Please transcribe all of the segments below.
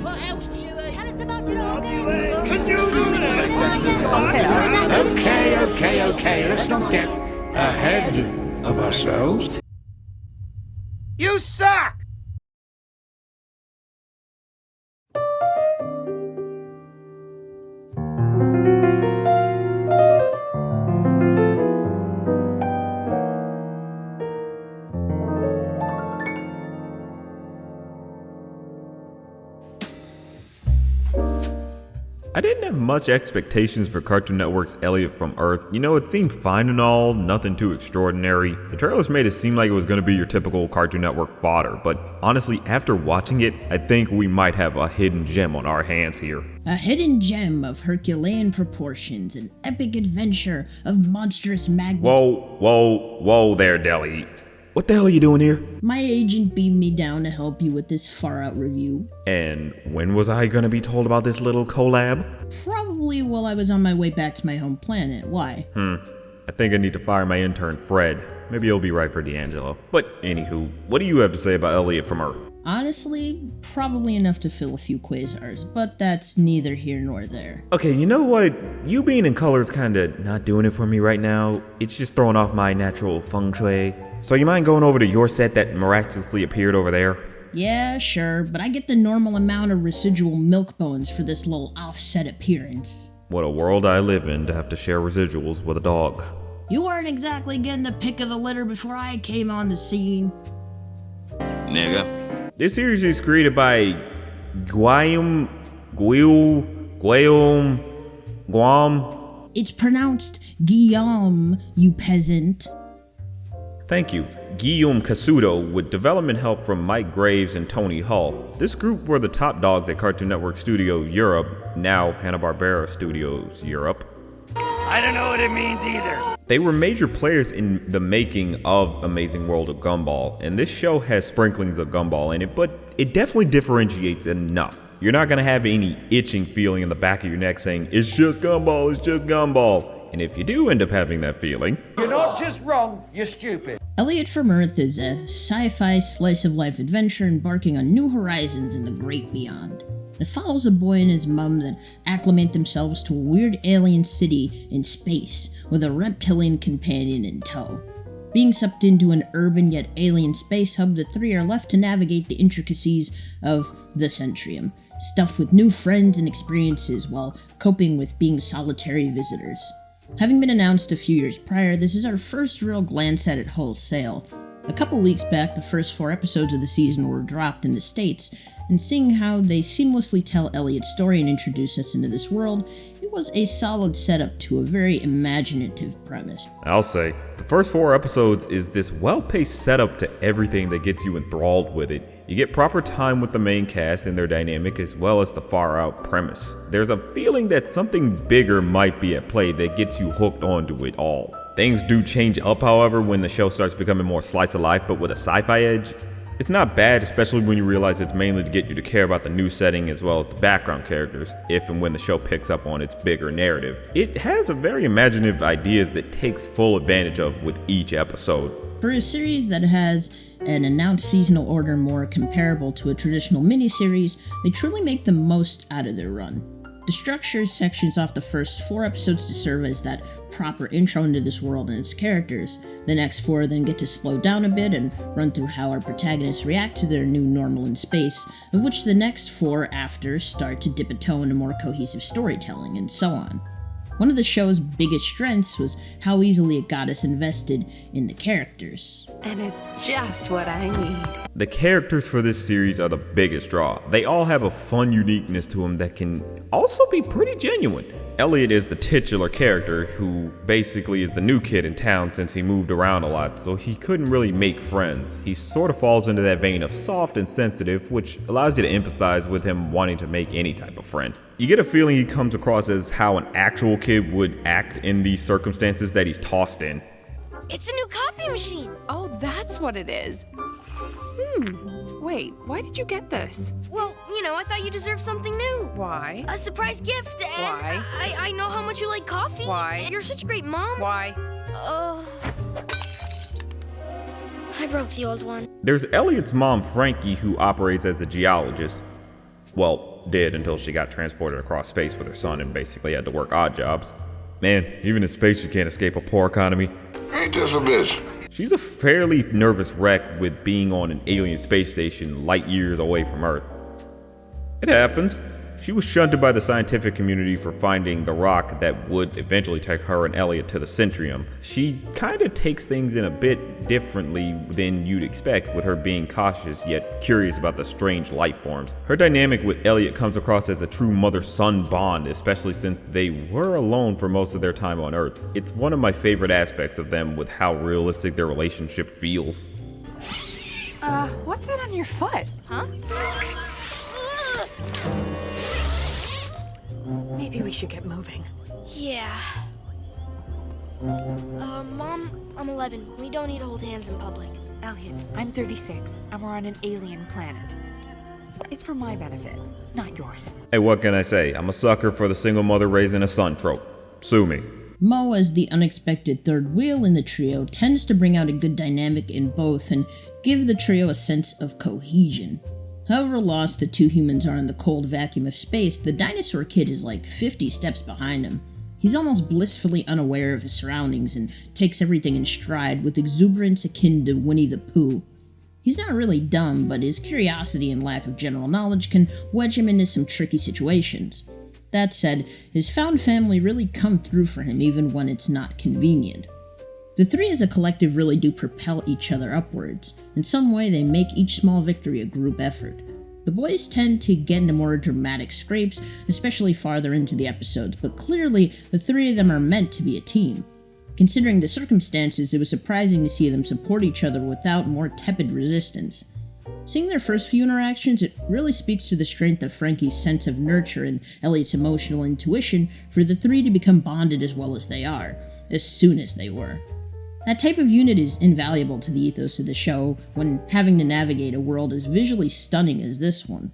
What else do you eat? Tell us about your organs. Okay, let's not get ahead of ourselves. You suck! I didn't have much expectations for Cartoon Network's Elliott From Earth. You know, it seemed fine and all, nothing too extraordinary. The trailers made it seem like it was going to be your typical Cartoon Network fodder, but honestly, after watching it, I think we might have a hidden gem on our hands here. A hidden gem of Herculean proportions, an epic adventure of monstrous magnitude. Whoa there, Delhi. What the hell are you doing here? My agent beamed me down to help you with this far-out review. And when was I gonna be told about this little collab? Probably while I was on my way back to my home planet. Why? I think I need to fire my intern, Fred. Maybe he'll be right for D'Angelo. But anywho, what do you have to say about Elliott From Earth? Honestly, probably enough to fill a few quasars, but that's neither here nor there. Okay, you know what? You being in color is kinda not doing it for me right now. It's just throwing off my natural feng shui. So you mind going over to your set that miraculously appeared over there? Yeah, sure, but I get the normal amount of residual milk bones for this little offset appearance. What a world I live in to have to share residuals with a dog. You weren't exactly getting the pick of the litter before I came on the scene. Nigga. This series is created by Guam. It's pronounced Guillaume, you peasant. Thank you. Guillaume Casuto, with development help from Mike Graves and Tony Hull. This group were the top dogs at Cartoon Network Studio Europe, now Hanna-Barbera Studios Europe. I don't know what it means either. They were major players in the making of Amazing World of Gumball, and this show has sprinklings of Gumball in it, but it definitely differentiates enough. You're not gonna have any itching feeling in the back of your neck saying, it's just Gumball, it's just Gumball. And if you do end up having that feeling, You're not just wrong, you're stupid. Elliott From Earth is a sci-fi slice-of-life adventure embarking on new horizons in the great beyond. It follows a boy and his mom that acclimate themselves to a weird alien city in space with a reptilian companion in tow. Being sucked into an urban yet alien space hub, the three are left to navigate the intricacies of the Centrium, stuffed with new friends and experiences while coping with being solitary visitors. Having been announced a few years prior, this is our first real glance at it wholesale. A couple weeks back, the first 4 episodes of the season were dropped in the States, and seeing how they seamlessly tell Elliott's story and introduce us into this world, it was a solid setup to a very imaginative premise. I'll say, the first 4 episodes is this well-paced setup to everything that gets you enthralled with it. You get proper time with the main cast and their dynamic, as well as the far-out premise. There's a feeling that something bigger might be at play that gets you hooked onto it all. Things do change up, however, when the show starts becoming more slice of life, but with a sci-fi edge. It's not bad, especially when you realize it's mainly to get you to care about the new setting as well as the background characters, if and when the show picks up on its bigger narrative. It has a very imaginative ideas that takes full advantage of with each episode. For a series that has an announced seasonal order more comparable to a traditional miniseries, they truly make the most out of their run. The structure sections off the first 4 episodes to serve as that proper intro into this world and its characters. The next 4 then get to slow down a bit and run through how our protagonists react to their new normal in space, of which the next 4 after start to dip a toe into more cohesive storytelling, and so on. One of the show's biggest strengths was how easily it got us invested in the characters. And it's just what I need. The characters for this series are the biggest draw. They all have a fun uniqueness to them that can also be pretty genuine. Elliott is the titular character who basically is the new kid in town since he moved around a lot, so he couldn't really make friends. He sort of falls into that vein of soft and sensitive, which allows you to empathize with him wanting to make any type of friend. You get a feeling he comes across as how an actual kid would act in these circumstances that he's tossed in. It's a new coffee machine. Oh, that's what it is. Wait, why did you get this? Well, I thought you deserved something new. Why? A surprise gift, and Why? I know how much you like coffee. Why? You're such a great mom. Why? I broke the old one. There's Elliott's mom, Frankie, who operates as a geologist. Well, did until she got transported across space with her son and basically had to work odd jobs. Man, even in space you can't escape a poor economy. Ain't this a bitch? She's a fairly nervous wreck with being on an alien space station light years away from Earth. It happens. She was shunted by the scientific community for finding the rock that would eventually take her and Elliott to the Centrium. She kinda takes things in a bit differently than you'd expect, with her being cautious yet curious about the strange life forms. Her dynamic with Elliott comes across as a true mother-son bond, especially since they were alone for most of their time on Earth. It's one of my favorite aspects of them with how realistic their relationship feels. What's that on your foot? Huh? Maybe we should get moving. Yeah. Mom, I'm 11. We don't need to hold hands in public. Elliot, I'm 36, and we're on an alien planet. It's for my benefit, not yours. Hey, what can I say? I'm a sucker for the single mother raising a son trope. Sue me. Mo, as the unexpected third wheel in the trio, tends to bring out a good dynamic in both and give the trio a sense of cohesion. However lost the two humans are in the cold vacuum of space, the dinosaur kid is like 50 steps behind him. He's almost blissfully unaware of his surroundings and takes everything in stride with exuberance akin to Winnie the Pooh. He's not really dumb, but his curiosity and lack of general knowledge can wedge him into some tricky situations. That said, his found family really come through for him even when it's not convenient. The three as a collective really do propel each other upwards. In some way, they make each small victory a group effort. The boys tend to get into more dramatic scrapes, especially farther into the episodes, but clearly the three of them are meant to be a team. Considering the circumstances, it was surprising to see them support each other without more tepid resistance. Seeing their first few interactions, it really speaks to the strength of Frankie's sense of nurture and Elliott's emotional intuition for the three to become bonded as well as they are, as soon as they were. That type of unit is invaluable to the ethos of the show when having to navigate a world as visually stunning as this one.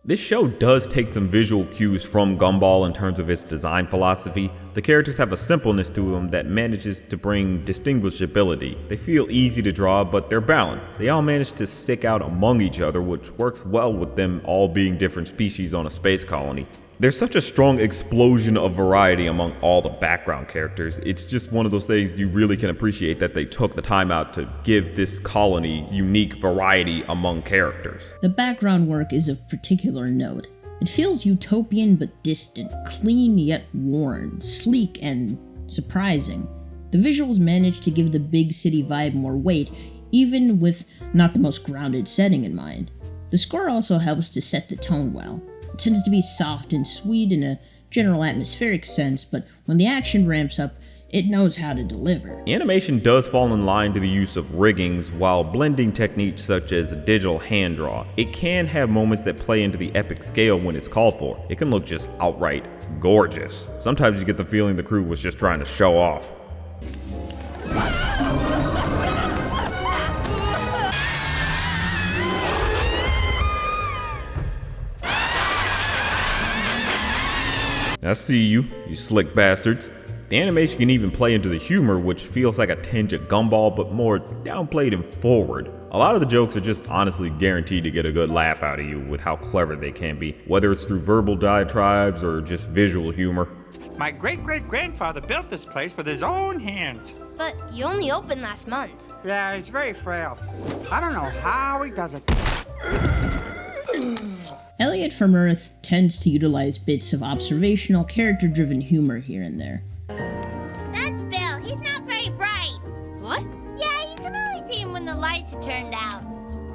This show does take some visual cues from Gumball in terms of its design philosophy. The characters have a simpleness to them that manages to bring distinguishability. They feel easy to draw, but they're balanced. They all manage to stick out among each other, which works well with them all being different species on a space colony. There's such a strong explosion of variety among all the background characters. It's just one of those things you really can appreciate that they took the time out to give this colony unique variety among characters. The background work is of particular note. It feels utopian but distant, clean yet worn, sleek and surprising. The visuals manage to give the big city vibe more weight, even with not the most grounded setting in mind. The score also helps to set the tone well. It tends to be soft and sweet in a general atmospheric sense, but when the action ramps up, it knows how to deliver. Animation does fall in line to the use of riggings while blending techniques such as digital hand draw. It can have moments that play into the epic scale when it's called for. It can look just outright gorgeous. Sometimes you get the feeling the crew was just trying to show off. I see you slick bastards. The animation can even play into the humor, which feels like a tinge of Gumball, but more downplayed and forward. A lot of the jokes are just honestly guaranteed to get a good laugh out of you with how clever they can be, whether it's through verbal diatribes or just visual humor. My great-great-grandfather built this place with his own hands. But you only opened last month. Yeah, he's very frail. I don't know how he does it. Elliott From Earth tends to utilize bits of observational, character-driven humor here and there. That's Bill. He's not very bright. What? Yeah, you can only see him when the lights are turned out.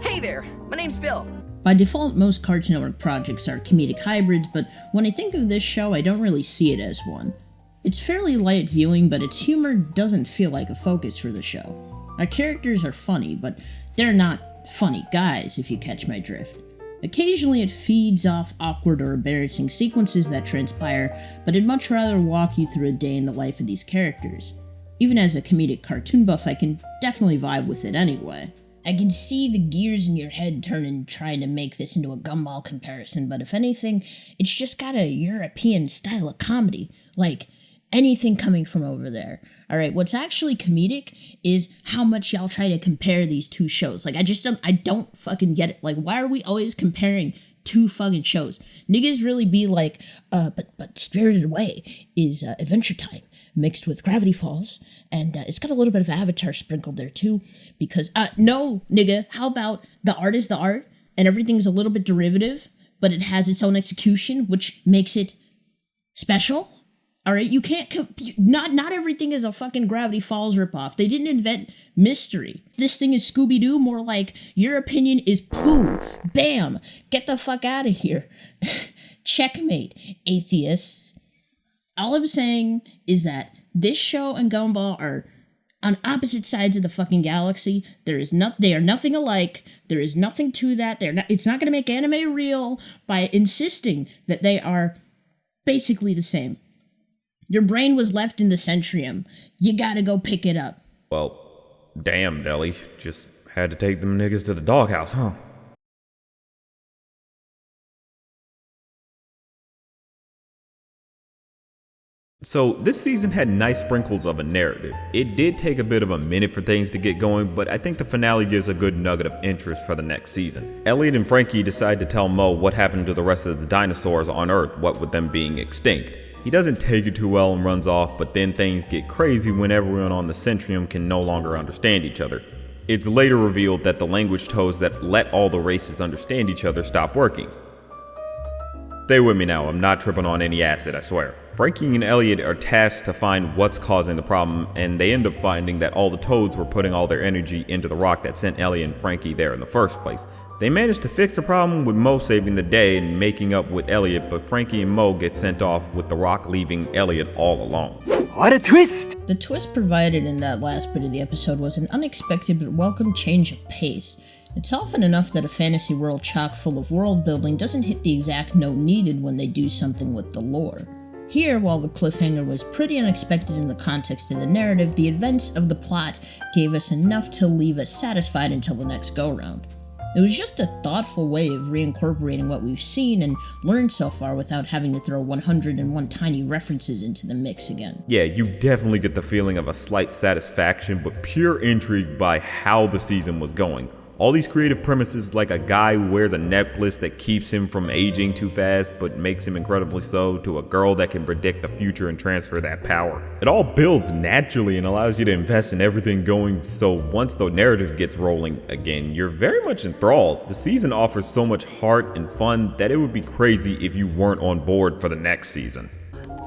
Hey there, my name's Bill. By default, most Cartoon Network projects are comedic hybrids, but when I think of this show, I don't really see it as one. It's fairly light viewing, but its humor doesn't feel like a focus for the show. Our characters are funny, but they're not funny guys, if you catch my drift. Occasionally it feeds off awkward or embarrassing sequences that transpire, but I'd much rather walk you through a day in the life of these characters. Even as a comedic cartoon buff, I can definitely vibe with it anyway. I can see the gears in your head turning trying to make this into a gumball comparison, but if anything, it's just got a European style of comedy. Like, anything coming from over there. Alright, what's actually comedic is how much y'all try to compare these two shows. Like, I don't fucking get it. Like, why are we always comparing two fucking shows? Niggas really be like, but Spirited Away is Adventure Time mixed with Gravity Falls, and it's got a little bit of Avatar sprinkled there too, because, no, nigga, how about the art is the art, and everything's a little bit derivative, but it has its own execution, which makes it special? Alright, you can't, not everything is a fucking Gravity Falls ripoff. They didn't invent mystery. This thing is Scooby-Doo, more like, your opinion is poo. Bam! Get the fuck out of here. Checkmate, atheists. All I'm saying is that this show and Gumball are on opposite sides of the fucking galaxy. They are nothing alike. There is nothing to that. It's not gonna make anime real by insisting that they are basically the same. Your brain was left in the Centrium. You gotta go pick it up. Well, damn, Delhi. Just had to take them niggas to the doghouse, huh? So, this season had nice sprinkles of a narrative. It did take a bit of a minute for things to get going, but I think the finale gives a good nugget of interest for the next season. Elliott and Frankie decide to tell Mo what happened to the rest of the dinosaurs on Earth, what with them being extinct. He doesn't take it too well and runs off, but then things get crazy when everyone on the Centrium can no longer understand each other. It's later revealed that the language codes that let all the races understand each other stop working. Stay with me now, I'm not tripping on any acid, I swear. Frankie and Elliott are tasked to find what's causing the problem, and they end up finding that all the toads were putting all their energy into the rock that sent Elliott and Frankie there in the first place. They manage to fix the problem with Mo saving the day and making up with Elliott, but Frankie and Mo get sent off with the rock leaving Elliott all alone. What a twist! The twist provided in that last bit of the episode was an unexpected but welcome change of pace. It's often enough that a fantasy world chock full of world building doesn't hit the exact note needed when they do something with the lore. Here, while the cliffhanger was pretty unexpected in the context of the narrative, the events of the plot gave us enough to leave us satisfied until the next go-round. It was just a thoughtful way of reincorporating what we've seen and learned so far without having to throw 101 tiny references into the mix again. Yeah, you definitely get the feeling of a slight satisfaction, but pure intrigue by how the season was going. All these creative premises, like a guy who wears a necklace that keeps him from aging too fast but makes him incredibly so, to a girl that can predict the future and transfer that power. It all builds naturally and allows you to invest in everything going, so once the narrative gets rolling again, you're very much enthralled. The season offers so much heart and fun that it would be crazy if you weren't on board for the next season.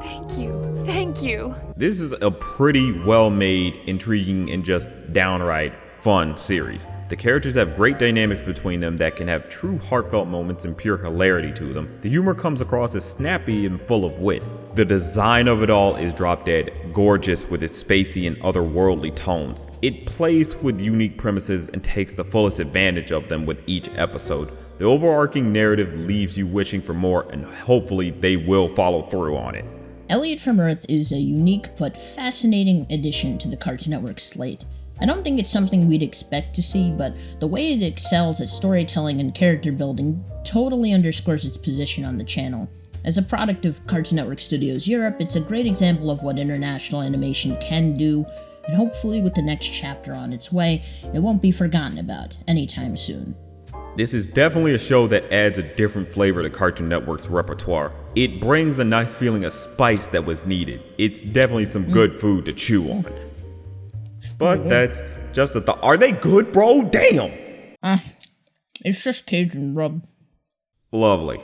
Thank you. Thank you. This is a pretty well-made, intriguing, and just downright fun series. The characters have great dynamics between them that can have true heartfelt moments and pure hilarity to them. The humor comes across as snappy and full of wit. The design of it all is drop dead gorgeous with its spacey and otherworldly tones. It plays with unique premises and takes the fullest advantage of them with each episode. The overarching narrative leaves you wishing for more, and hopefully they will follow through on it. Elliott From Earth is a unique but fascinating addition to the Cartoon Network slate. I don't think it's something we'd expect to see, but the way it excels at storytelling and character building totally underscores its position on the channel. As a product of Cartoon Network Studios Europe, it's a great example of what international animation can do, and hopefully with the next chapter on its way, it won't be forgotten about anytime soon. This is definitely a show that adds a different flavor to Cartoon Network's repertoire. It brings a nice feeling of spice that was needed. It's definitely some good food to chew on. But that's just a thought. Are they good, bro? Damn! It's just Cajun rub. Lovely.